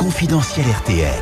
confidentiel RTL.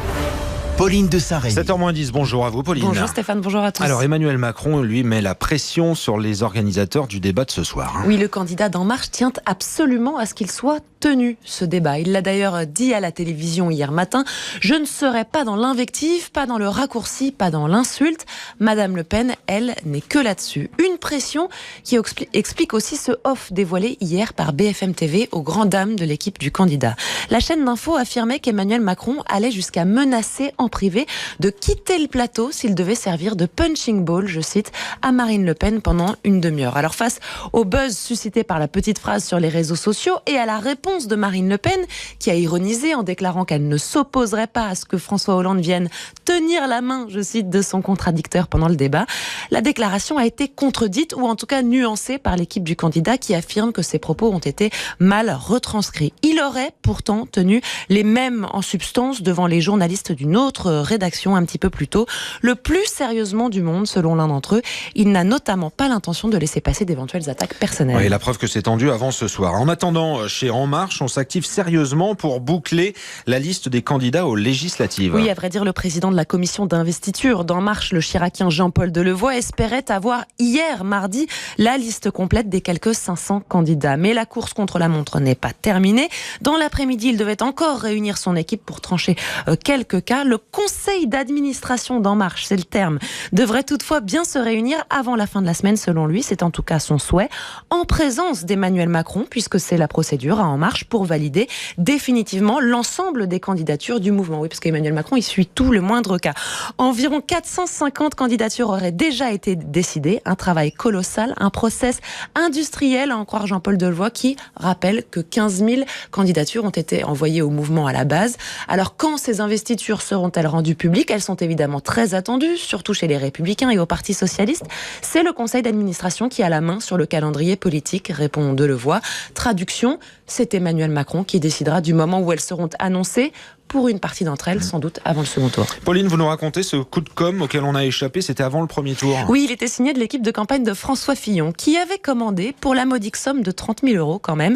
Pauline de Saint-Rémy. 7h-10, bonjour à vous Pauline. Bonjour Stéphane, bonjour à tous. Alors Emmanuel Macron, lui, met la pression sur les organisateurs du débat de ce soir. Oui, le candidat d'En Marche tient absolument à ce qu'il soit tenu, ce débat. Il l'a d'ailleurs dit à la télévision hier matin. Je ne serai pas dans l'invective, pas dans le raccourci, pas dans l'insulte. Madame Le Pen, elle, n'est que là-dessus. Une pression qui explique aussi ce off dévoilé hier par BFM TV aux grandes dames de l'équipe du candidat. La chaîne d'info affirmait qu'Emmanuel Macron allait jusqu'à menacer en privé de quitter le plateau s'il devait servir de punching ball, je cite, à Marine Le Pen pendant une demi-heure. Alors face au buzz suscité par la petite phrase sur les réseaux sociaux et à la réponse de Marine Le Pen, qui a ironisé en déclarant qu'elle ne s'opposerait pas à ce que François Hollande vienne tenir la main, je cite, de son contradicteur pendant le débat, la déclaration a été contredite ou en tout cas nuancée par l'équipe du candidat qui affirme que ses propos ont été mal retranscrits. Il aurait pourtant tenu les mêmes en substance devant les journalistes d'une autre rédaction un petit peu plus tôt, le plus sérieusement du monde selon l'un d'entre eux. Il n'a notamment pas l'intention de laisser passer d'éventuelles attaques personnelles. Oui, la preuve que c'est tendu avant ce soir. En attendant, chez En Marche, on s'active sérieusement pour boucler la liste des candidats aux législatives. Oui, à vrai dire, le président de la commission d'investiture d'En Marche, le chiracien Jean-Paul Delevoye, espérait avoir hier, mardi, la liste complète des quelques 500 candidats. Mais la course contre la montre n'est pas terminée. Dans l'après-midi, il devait encore réunir son équipe pour trancher quelques cas. Le conseil d'administration d'En Marche, c'est le terme, devrait toutefois bien se réunir avant la fin de la semaine, selon lui. C'est en tout cas son souhait, en présence d'Emmanuel Macron, puisque c'est la procédure à En Marche pour valider définitivement l'ensemble des candidatures du mouvement. Oui, parce qu'Emmanuel Macron, il suit tout le moindre cas. Environ 450 candidatures auraient déjà été décidées. Un travail colossal, un process industriel, à en croire Jean-Paul Delevoye, qui rappelle que 15 000 candidatures ont été envoyées au mouvement à la base. Alors, quand ces investitures seront-elles rendues publiques? Elles sont évidemment très attendues, surtout chez les Républicains et au Parti Socialiste. C'est le conseil d'administration qui a la main sur le calendrier politique, répond Delevoye. Traduction, c'est Emmanuel Macron qui décidera du moment où elles seront annoncées, pour une partie d'entre elles, sans doute avant le second tour. Pauline, vous nous racontez ce coup de com' auquel on a échappé, c'était avant le premier tour. Oui, il était signé de l'équipe de campagne de François Fillon, qui avait commandé, pour la modique somme de 30 000 € quand même,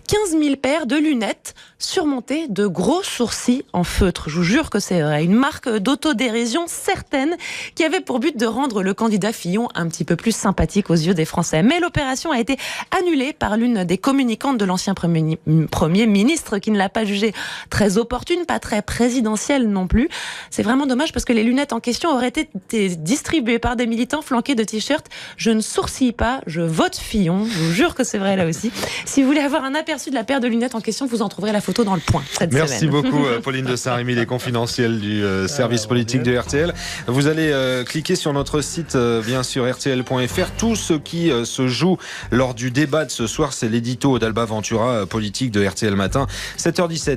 15 000 paires de lunettes surmontées de gros sourcils en feutre. Je vous jure que c'est vrai. Une marque d'autodérision certaine qui avait pour but de rendre le candidat Fillon un petit peu plus sympathique aux yeux des Français. Mais l'opération a été annulée par l'une des communicantes de l'ancien Premier ministre, qui ne l'a pas jugée très opportune, pas très présidentielle non plus. C'est vraiment dommage parce que les lunettes en question auraient été distribuées par des militants flanqués de t-shirts « Je ne sourcille pas, je vote Fillon ». Je vous jure que c'est vrai là aussi. Si vous voulez avoir un aperçu de la paire de lunettes en question, vous en trouverez la photo dans le Point cette semaine. Merci beaucoup Pauline de Saint-Rémy, les confidentiels du service politique de RTL. Vous allez cliquer sur notre site, bien sûr, rtl.fr. Tout ce qui se joue lors du débat de ce soir, c'est l'édito d'Alba Ventura, politique de RTL Matin, 7h17.